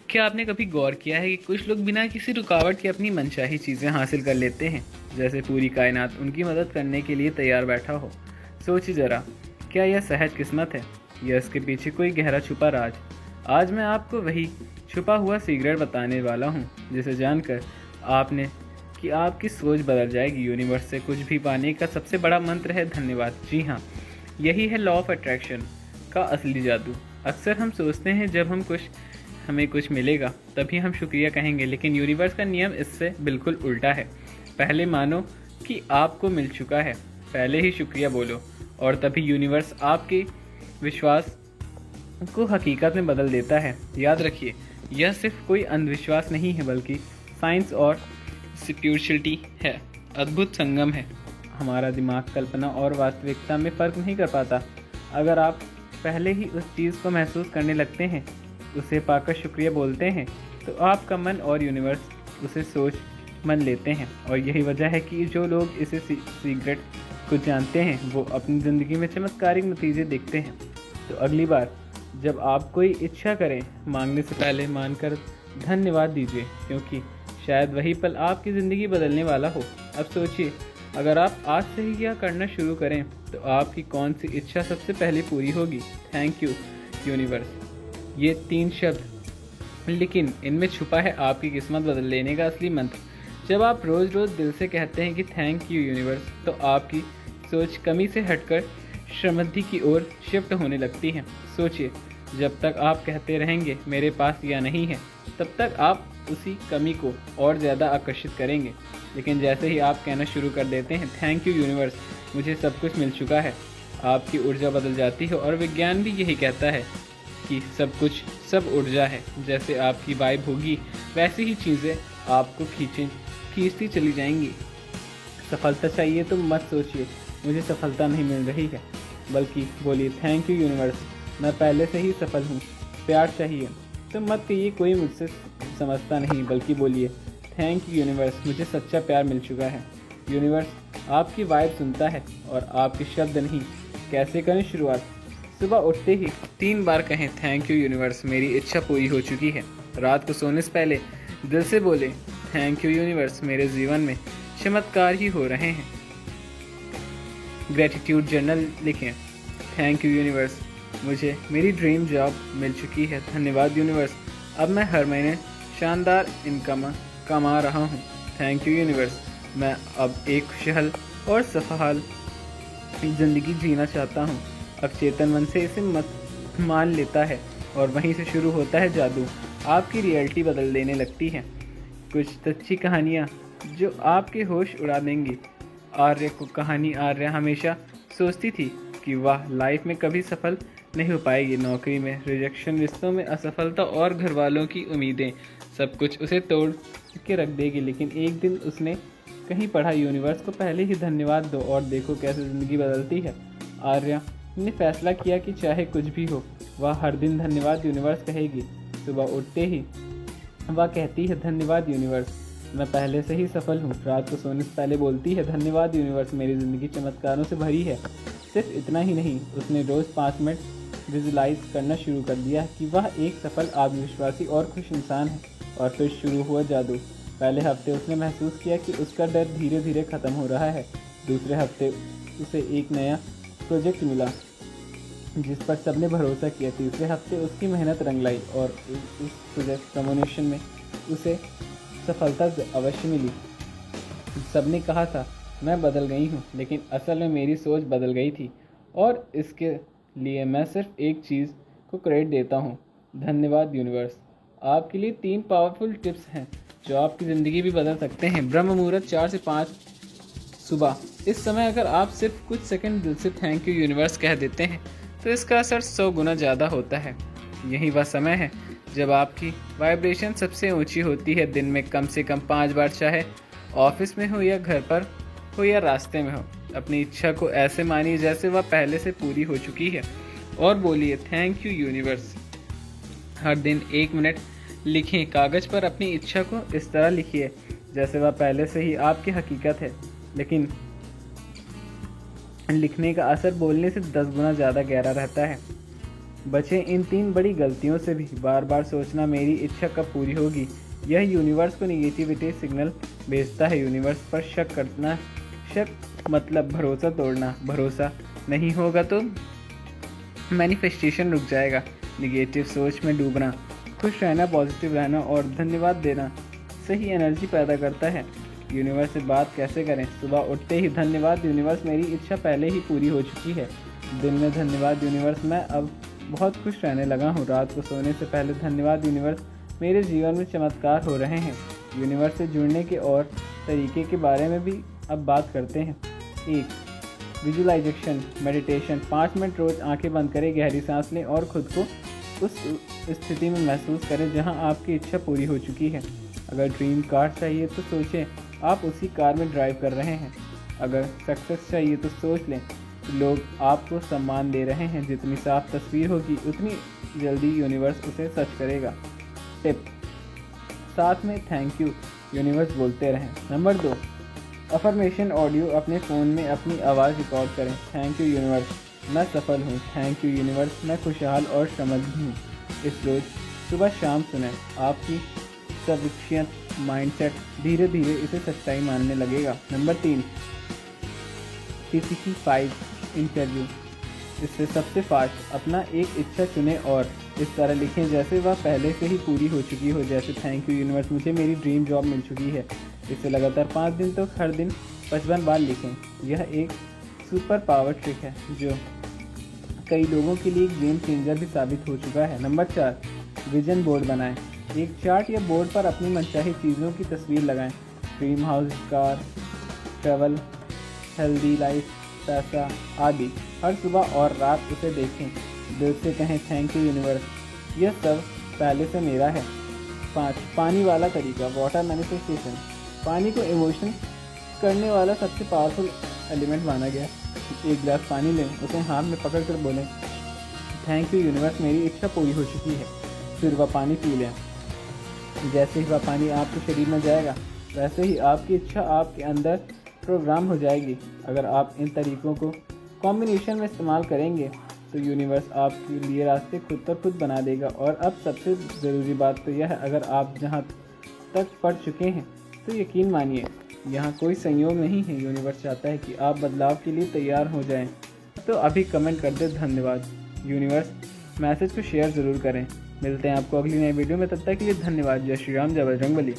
क्या आपने कभी गौर किया है कि कुछ लोग बिना किसी रुकावट के अपनी मनचाही चीज़ें हासिल कर लेते हैं, जैसे पूरी कायनात उनकी मदद करने के लिए तैयार बैठा हो। सोचिए ज़रा, क्या यह सहज किस्मत है या इसके पीछे कोई गहरा छुपा राज? आज मैं आपको वही छुपा हुआ सीक्रेट बताने वाला हूँ, जिसे जानकर आपकी सोच बदल जाएगी। यूनिवर्स से कुछ भी पाने का सबसे बड़ा मंत्र है धन्यवाद। जी हाँ, यही है लॉ ऑफ अट्रैक्शन का असली जादू। अक्सर हम सोचते हैं जब हमें कुछ मिलेगा तभी हम शुक्रिया कहेंगे, लेकिन यूनिवर्स का नियम इससे बिल्कुल उल्टा है। पहले मानो कि आपको मिल चुका है, पहले ही शुक्रिया बोलो, और तभी यूनिवर्स आपके विश्वास को हकीकत में बदल देता है। याद रखिए, यह सिर्फ कोई अंधविश्वास नहीं है, बल्कि साइंस और स्पिरिचुअलिटी है। अद्भुत संगम है। हमारा दिमाग कल्पना और वास्तविकता में फ़र्क नहीं कर पाता। अगर आप पहले ही उस चीज़ को महसूस करने लगते हैं, उसे पाकर शुक्रिया बोलते हैं, तो आपका मन और यूनिवर्स उसे सोच मन लेते हैं। और यही वजह है कि जो लोग इसे सीक्रेट को जानते हैं वो अपनी ज़िंदगी में चमत्कारिक नतीजे देखते हैं। तो अगली बार जब आप कोई इच्छा करें, मांगने से पहले मानकर धन्यवाद दीजिए, क्योंकि शायद वही पल आपकी ज़िंदगी बदलने वाला हो। अब सोचिए, अगर आप आज से ही यह करना शुरू करें तो आपकी कौन सी इच्छा सबसे पहले पूरी होगी? Thank you universe. ये 3 शब्द, लेकिन इनमें छुपा है आपकी किस्मत बदल लेने का असली मंत्र। जब आप रोज़ रोज़ दिल से कहते हैं कि थैंक यू यूनिवर्स, तो आपकी सोच कमी से हटकर समृद्धि की ओर शिफ्ट होने लगती है। सोचिए, जब तक आप कहते रहेंगे मेरे पास यह नहीं है, तब तक आप उसी कमी को और ज़्यादा आकर्षित करेंगे। लेकिन जैसे ही आप कहना शुरू कर देते हैं थैंक यू यूनिवर्स, मुझे सब कुछ मिल चुका है, आपकी ऊर्जा बदल जाती है। और विज्ञान भी यही कहता है कि सब ऊर्जा है। जैसे आपकी वाइब होगी, वैसी ही चीज़ें आपको खींचती चली जाएंगी। सफलता चाहिए तो मत सोचिए मुझे सफलता नहीं मिल रही है, बल्कि बोलिए थैंक यू यूनिवर्स, मैं पहले से ही सफल हूँ। प्यार चाहिए तो मत कहिए कोई मुझसे समझता नहीं, बल्कि बोलिए थैंक यू यूनिवर्स, मुझे सच्चा प्यार मिल चुका है। यूनिवर्स आपकी वाइब सुनता है और आपके शब्द नहीं। कैसे करें शुरुआत? सुबह उठते ही 3 बार कहें थैंक यू यूनिवर्स, मेरी इच्छा पूरी हो चुकी है। रात को सोने से पहले दिल से बोले थैंक यू यूनिवर्स, मेरे जीवन में चमत्कार ही हो रहे हैं। ग्रेटिट्यूड जर्नल लिखें, थैंक यू यूनिवर्स, मुझे मेरी ड्रीम जॉब मिल चुकी है। धन्यवाद यूनिवर्स, अब मैं हर महीने शानदार इनकम कमा रहा हूँ। थैंक यू यूनिवर्स, मैं अब एक खुशहाल और सफल ज़िंदगी जीना चाहता हूँ। अब चेतन मन से इसे मत मान लेता है और वहीं से शुरू होता है जादू। आपकी रियलिटी बदल देने लगती है। कुछ सच्ची कहानियाँ जो आपके होश उड़ा देंगी। आर्य हमेशा सोचती थी कि वह लाइफ में कभी सफल नहीं हो पाएगी। नौकरी में रिजेक्शन, रिश्तों में असफलता और घर वालों की उम्मीदें, सब कुछ उसे तोड़ के रख देगी। लेकिन एक दिन उसने कहीं पढ़ा, यूनिवर्स को पहले ही धन्यवाद दो और देखो कैसे ज़िंदगी बदलती है। आर्या ने फैसला किया कि चाहे कुछ भी हो, वह हर दिन धन्यवाद यूनिवर्स कहेगी। सुबह उठते ही वह कहती है धन्यवाद यूनिवर्स, मैं पहले से ही सफल हूँ। रात को सोने से पहले बोलती है धन्यवाद यूनिवर्स, मेरी ज़िंदगी चमत्कारों से भरी है। सिर्फ इतना ही नहीं, उसने रोज़ 5 मिनट विजुलाइज करना शुरू कर दिया कि वह एक सफल, आत्मविश्वासी और खुश इंसान है। और फिर शुरू हुआ जादू। पहले हफ्ते उसने महसूस किया कि उसका डर धीरे धीरे ख़त्म हो रहा है। दूसरे हफ्ते उसे एक नया प्रोजेक्ट मिला जिस पर सबने भरोसा किया। तीसरे हफ्ते उसकी मेहनत रंग लाई और उस प्रोजेक्ट प्रमोशन में उसे सफलता अवश्य मिली। सबने कहा था मैं बदल गई हूँ, लेकिन असल में मेरी सोच बदल गई थी। और इसके लिए मैं सिर्फ एक चीज़ को क्रेडिट देता हूँ, धन्यवाद यूनिवर्स। आपके लिए 3 पावरफुल टिप्स हैं जो आपकी ज़िंदगी भी बदल सकते हैं। ब्रह्म मुहूर्त 4 से 5 सुबह। इस समय अगर आप सिर्फ कुछ सेकंड दिल से थैंक यू यूनिवर्स कह देते हैं तो इसका असर 100 गुना ज़्यादा होता है। यही वह समय है जब आपकी वाइब्रेशन सबसे ऊंची होती है। दिन में कम से कम 5 बार, चाहे ऑफिस में हो या घर पर हो या रास्ते में हो, अपनी इच्छा को ऐसे मानिए जैसे वह पहले से पूरी हो चुकी है और बोलिए थैंक यू यूनिवर्स। हर दिन 1 मिनट लिखें। कागज़ पर अपनी इच्छा को इस तरह लिखिए जैसे वह पहले से ही आपकी हकीकत है। लेकिन लिखने का असर बोलने से 10 गुना ज़्यादा गहरा रहता है। बचें इन 3 बड़ी गलतियों से भी। बार बार सोचना मेरी इच्छा कब पूरी होगी, यह यूनिवर्स को नेगेटिविटी सिग्नल भेजता है। यूनिवर्स पर शक करना, शक मतलब भरोसा तोड़ना। भरोसा नहीं होगा तो मैनिफेस्टेशन रुक जाएगा। निगेटिव सोच में डूबना, खुश रहना, पॉजिटिव रहना और धन्यवाद देना सही एनर्जी पैदा करता है। यूनिवर्स से बात कैसे करें? सुबह उठते ही धन्यवाद यूनिवर्स, मेरी इच्छा पहले ही पूरी हो चुकी है। दिन में धन्यवाद यूनिवर्स, मैं अब बहुत खुश रहने लगा हूँ। रात को सोने से पहले धन्यवाद यूनिवर्स, मेरे जीवन में चमत्कार हो रहे हैं। यूनिवर्स से जुड़ने के और तरीके के बारे में भी अब बात करते हैं। 1. Visualisation meditation. 5 मिनट रोज़ आंखें बंद करें, गहरी सांस लें और खुद को उस स्थिति में महसूस करें जहां आपकी इच्छा पूरी हो चुकी है। अगर ड्रीम कार चाहिए तो सोचें आप उसी कार में ड्राइव कर रहे हैं। अगर सक्सेस चाहिए तो सोच लें लोग आपको सम्मान दे रहे हैं। जितनी साफ तस्वीर होगी उतनी जल्दी यूनिवर्स उसे सच करेगा। टिप, साथ में थैंक यू यूनिवर्स बोलते रहें। नंबर 2, अफर्मेशन ऑडियो अपने फ़ोन में अपनी आवाज़ रिकॉर्ड करें। थैंक यू यूनिवर्स, मैं सफल हूँ। थैंक यू यूनिवर्स, मैं खुशहाल और समृद्ध हूँ। इस रोज़ सुबह शाम सुनें। आपकी सविक्षित माइंडसेट धीरे धीरे इसे सच्चाई मानने लगेगा। Number 3, PCC5 interview. इससे सबसे फास्ट अपना एक इच्छा चुनें और इस तरह लिखें जैसे वह पहले से ही पूरी हो चुकी हो। जैसे थैंक यू यूनिवर्स, मुझे मेरी ड्रीम जॉब मिल चुकी है। इसे लगातार 5 दिन तक हर दिन 55 बार लिखें। यह एक सुपर पावर ट्रिक है जो कई लोगों के लिए गेम चेंजर भी साबित हो चुका है। नंबर 4, विजन बोर्ड बनाएं। एक चार्ट या बोर्ड पर अपनी मनचाही चीज़ों की तस्वीर लगाएं। Dream house, car, travel, healthy life, पैसा आदि। हर सुबह और रात उसे देखें। दिल से कहें थैंक यू यूनिवर्स, यह सब पहले से मेरा है। 5, पानी वाला तरीका, वाटर मैनिफेस्टेशन। पानी को इमोशन करने वाला सबसे पावरफुल एलिमेंट माना गया। एक गिलास पानी लें, उसे हाथ में पकड़ कर बोलें थैंक यू यूनिवर्स, मेरी इच्छा पूरी हो चुकी है। फिर वह पानी पी लें। जैसे ही वह पानी आपके शरीर में जाएगा वैसे ही आपकी इच्छा आपके अंदर प्रोग्राम हो जाएगी। अगर आप इन तरीकों को कॉम्बिनेशन में इस्तेमाल करेंगे तो यूनिवर्स आपके लिए रास्ते खुद पर खुद बना देगा। और अब सबसे ज़रूरी बात तो यह है, अगर आप जहाँ तक पढ़ चुके हैं तो यकीन मानिए यहाँ कोई संयोग नहीं है। यूनिवर्स चाहता है कि आप बदलाव के लिए तैयार हो जाएं। तो अभी कमेंट कर दे धन्यवाद यूनिवर्स। मैसेज को शेयर ज़रूर करें। मिलते हैं आपको अगली नई वीडियो में, तब तक के लिए धन्यवाद। जय श्री राम, जय बजरंगबली।